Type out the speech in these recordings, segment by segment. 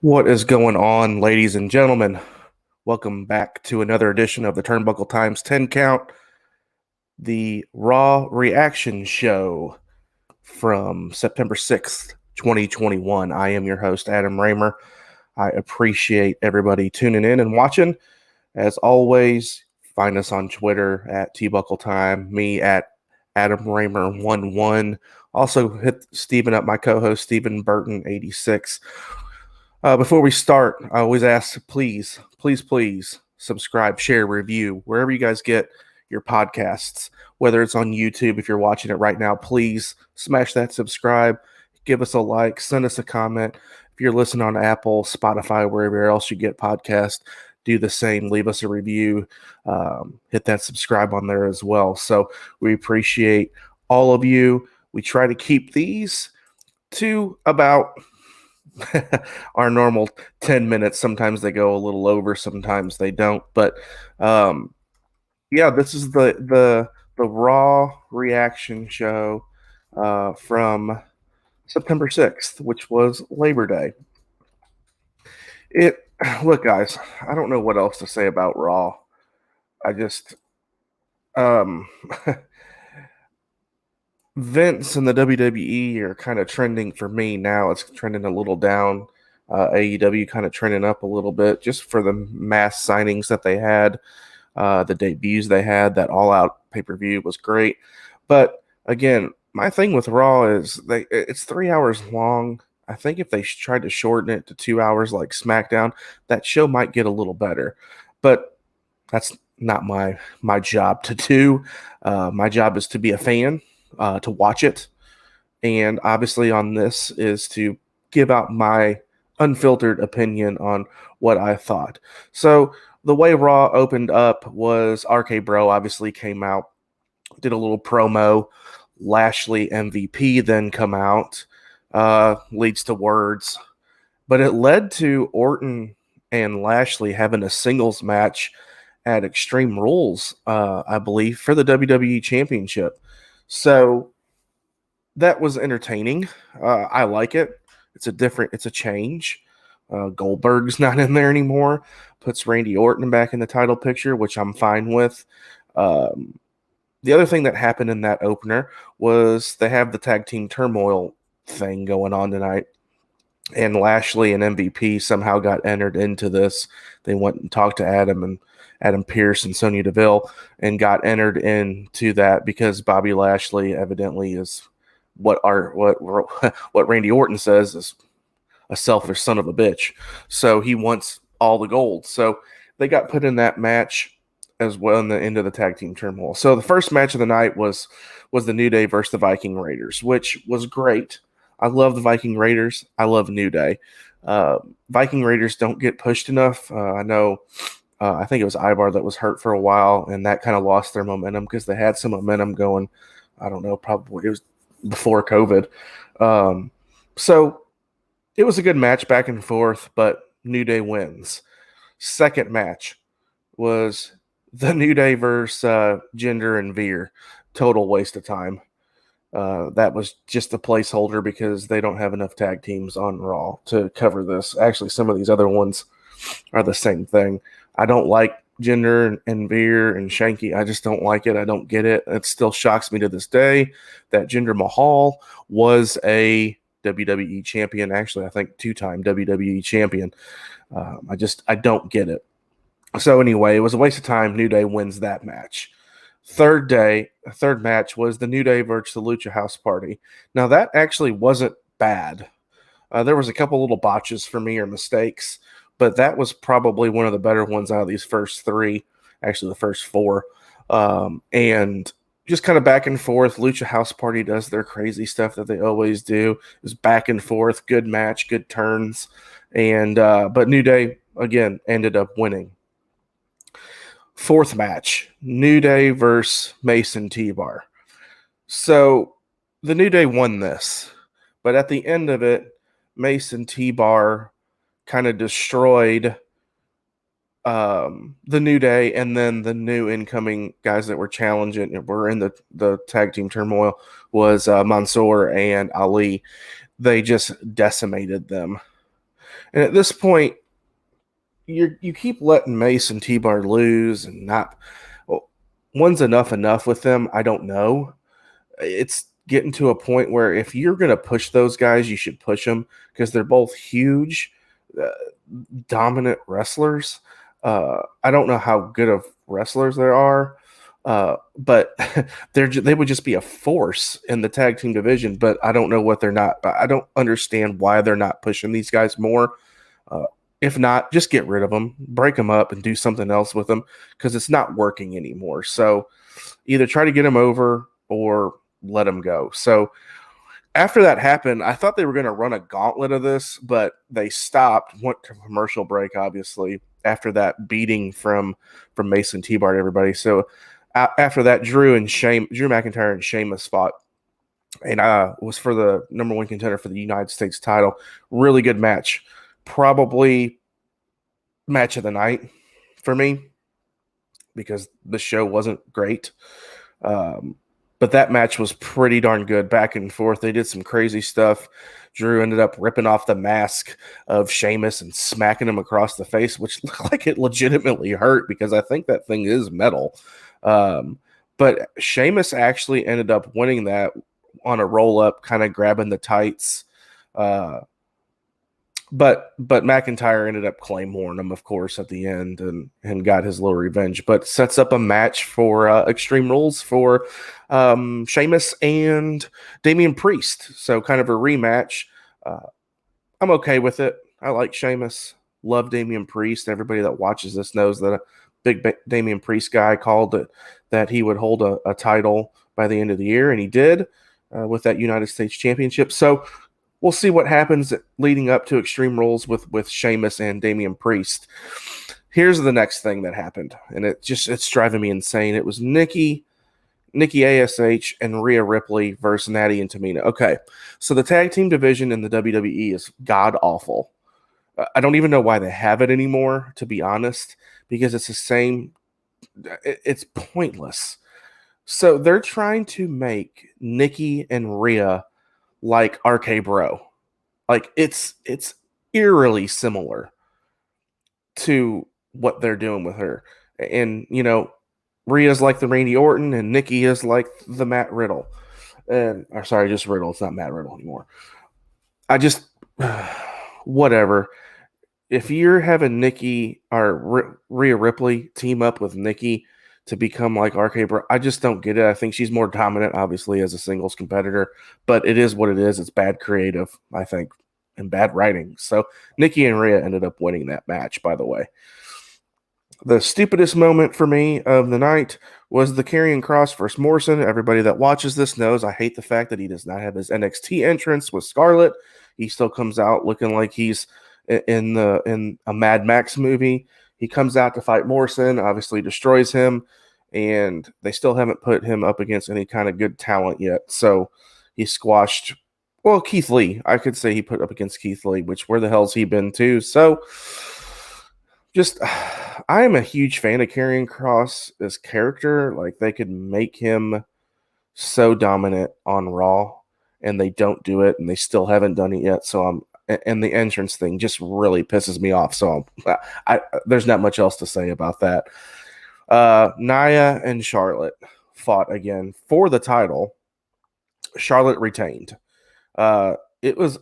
What is going on, ladies and gentlemen? Welcome back to another edition of the Turnbuckle Times 10 Count, the Raw Reaction Show from September 6th, 2021. I am your host, Adam Raymer. I appreciate everybody tuning in and watching. As always, find us on Twitter at TBuckleTime, me at Adam Raymer11. Also, hit Steven up, my co-host, Stephen Burton86. Before we start, I always ask, please subscribe, share, review, wherever you guys get your podcasts, whether it's on YouTube. If you're watching it right now, please smash that subscribe, give us a like, send us a comment. If you're listening on Apple, Spotify, wherever else you get podcasts, do the same. Leave us a review. Hit that subscribe on there as well. So we appreciate all of you. We try to keep these to about our normal 10 minutes. Sometimes they go a little over, sometimes they don't. But yeah, this is the Raw reaction show from September 6th, which was Labor Day. Look, guys, I don't know what else to say about Raw. I just Vince and the WWE are kind of trending for me now. It's trending a little down. AEW kind of trending up a little bit just for the mass signings that they had, the debuts they had. That All Out pay-per-view was great. But again, my thing with Raw is it's 3 hours long. I think if they tried to shorten it to 2 hours like SmackDown, that show might get a little better. But that's not my job to do. My job is to be a fan. To watch it, and obviously on this is to give out my unfiltered opinion on what I thought. So the way Raw opened up was RK Bro obviously came out, did a little promo. Lashley MVP then come out, leads to words, but it led to Orton and Lashley having a singles match at Extreme Rules, I believe, for the WWE Championship. So that was entertaining. I like it. It's a change. Goldberg's not in there anymore. Puts Randy Orton back in the title picture, which I'm fine with. The other thing that happened in that opener was they have the tag team turmoil thing going on tonight. And Lashley and MVP somehow got entered into this. They went and talked to Adam Pearce and Sonya Deville and got entered into that because Bobby Lashley evidently is what Randy Orton says is a selfish son of a bitch. So he wants all the gold. So they got put in that match as well in the end of the tag team turmoil. So the first match of the night was the New Day versus the Viking Raiders, which was great. I love the Viking Raiders. I love New Day. Viking Raiders don't get pushed enough. I know. I think it was Ivar that was hurt for a while, and that kind of lost their momentum because they had some momentum going. I don't know. Probably it was before COVID. So it was a good match back and forth, but New Day wins. Second match was the New Day versus Jinder and Veer. Total waste of time. That was just a placeholder because they don't have enough tag teams on Raw to cover this. Actually, some of these other ones are the same thing. I don't like Jinder and Veer and Shanky. I just don't like it. I don't get it. It still shocks me to this day that Jinder Mahal was a WWE champion. Actually, I think 2-time WWE champion. I don't get it. So anyway, it was a waste of time. New Day wins that match. Third match was the New Day versus the Lucha House Party. Now, that actually wasn't bad. There was a couple little botches for me or mistakes, but that was probably one of the better ones out of these first three, actually the first four. And just kind of back and forth. Lucha House Party does their crazy stuff that they always do. It was back and forth, good match, good turns. And but New Day, again, ended up winning. Fourth match, New Day versus Mason T-Bar. So the New Day won this, but at the end of it, Mason T-Bar kind of destroyed the New Day, and then the new incoming guys that were challenging, were in the tag team turmoil, was Mansoor and Ali. They just decimated them. And at this point, you keep letting Mace and T-Bar lose and not. Well, one's enough with them. I don't know. It's getting to a point where if you're going to push those guys, you should push them because they're both huge, uh, dominant wrestlers. I don't know how good of wrestlers there are, but they would just be a force in the tag team division. But I don't know what they're not. I don't understand why they're not pushing these guys more. Uh, if not, just get rid of them, break them up, and do something else with them because it's not working anymore. So either try to get them over or let them go. So after that happened, I thought they were going to run a gauntlet of this, but they stopped, went to commercial break, obviously, after that beating from Mason T-Bar to everybody. So after that, Drew McIntyre and Sheamus fought, and was for the number one contender for the United States title. Really good match. Probably match of the night for me because the show wasn't great. But that match was pretty darn good, back and forth. They did some crazy stuff. Drew ended up ripping off the mask of Sheamus and smacking him across the face, which looked like it legitimately hurt because I think that thing is metal. But Sheamus actually ended up winning that on a roll-up, kind of grabbing the tights. But McIntyre ended up claymoring him, of course, at the end and got his little revenge. But sets up a match for Extreme Rules for Sheamus and Damian Priest. So kind of a rematch. I'm okay with it. I like Sheamus. Love Damian Priest. Everybody that watches this knows that a big Damian Priest guy called it that he would hold a title by the end of the year, and he did with that United States Championship. So we'll see what happens leading up to Extreme Rules with Sheamus and Damian Priest. Here's the next thing that happened, and it's driving me insane. It was Nikki ASH and Rhea Ripley versus Natty and Tamina. Okay, so the tag team division in the WWE is god awful. I don't even know why they have it anymore, to be honest, because it's the same. It's pointless. So they're trying to make Nikki and Rhea like RK Bro. Like it's eerily similar to what they're doing with her. And Rhea's like the Randy Orton and Nikki is like the Matt Riddle. Just Riddle. It's not Matt Riddle anymore. I just whatever. If you're having Nikki or Rhea Ripley team up with Nikki to become like RK Bro, I just don't get it. I think she's more dominant, obviously, as a singles competitor, but it is what it is. It's bad creative, I think, and bad writing. So Nikki and Rhea ended up winning that match, by the way. The stupidest moment for me of the night was the Karrion Kross versus Morrison. Everybody that watches this knows I hate the fact that he does not have his NXT entrance with Scarlett. He still comes out looking like he's in a Mad Max movie. He comes out to fight Morrison, obviously destroys him, and they still haven't put him up against any kind of good talent yet. So he squashed, Keith Lee. I could say he put up against Keith Lee, which where the hell's he been too? So just, I am a huge fan of Karrion Kross as character. Like they could make him so dominant on Raw, and they don't do it, and they still haven't done it yet. So and the entrance thing just really pisses me off. So there's not much else to say about that. Nyah and Charlotte fought again for the title. Charlotte retained. It was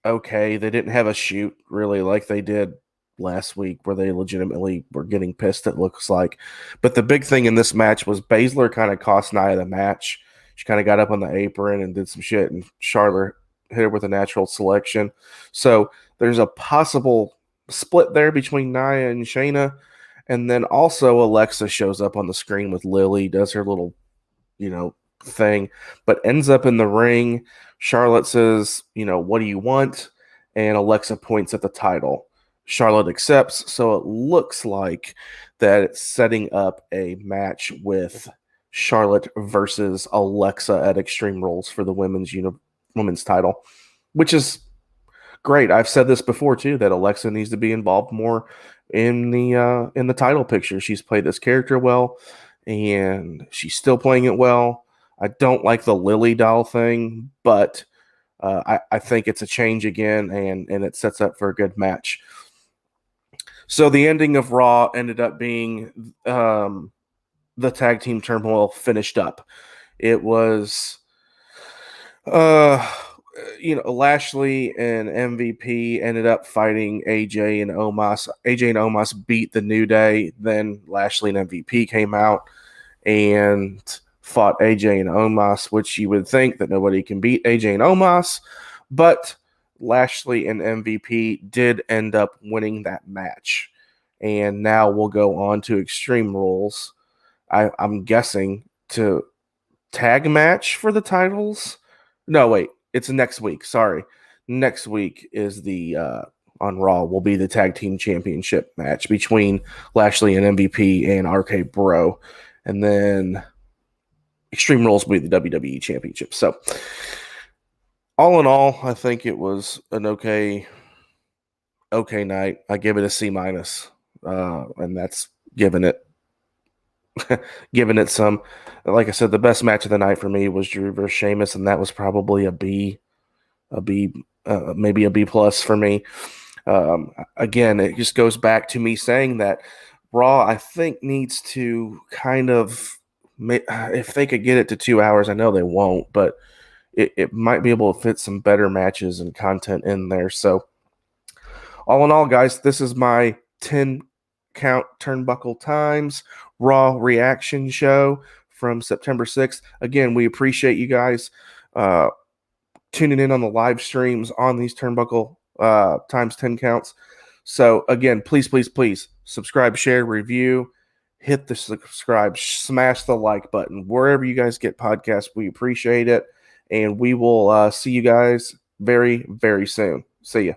okay. They didn't have a shoot really like they did last week where they legitimately were getting pissed, it looks like. But the big thing in this match was Baszler kind of cost Nyah the match. She kind of got up on the apron and did some shit, and Charlotte hit her with a natural selection. So there's a possible split there between Nyah and Shayna. And then also Alexa shows up on the screen with Lily, does her little, thing, but ends up in the ring. Charlotte says, what do you want? And Alexa points at the title. Charlotte accepts. So it looks like that it's setting up a match with Charlotte versus Alexa at Extreme Rules for the women's title, which is great. I've said this before too, that Alexa needs to be involved more in the title picture. She's played this character well, and she's still playing it well. I don't like the Lily doll thing, but I think it's a change again, and it sets up for a good match. So the ending of Raw ended up being the tag team turmoil finished up. It was, uh, Lashley and MVP ended up fighting AJ and Omos. AJ and Omos beat the New Day. Then Lashley and MVP came out and fought AJ and Omos, which you would think that nobody can beat AJ and Omos, but Lashley and MVP did end up winning that match. And now we'll go on to Extreme Rules. I'm guessing to tag match for the titles. No, wait, it's next week. Sorry. Next week is the on Raw will be the tag team championship match between Lashley and MVP and RK Bro. And then Extreme Rules will be the WWE Championship. So, all in all, I think it was an okay night. I give it a C minus, and that's giving it giving it some. Like I said, the best match of the night for me was Drew versus Sheamus, and that was probably a B, maybe a B plus for me. Again, it just goes back to me saying that Raw, I think, needs to kind of, if they could get it to 2 hours, I know they won't, but it might be able to fit some better matches and content in there. So, all in all, guys, this is my 10 count turnbuckle times Raw reaction show from September 6th. Again, we appreciate you guys tuning in on the live streams on these turnbuckle times 10 counts. So again, please subscribe, share, review, hit the subscribe, smash the like button wherever you guys get podcasts. We appreciate it, and we will see you guys very, very soon. See ya.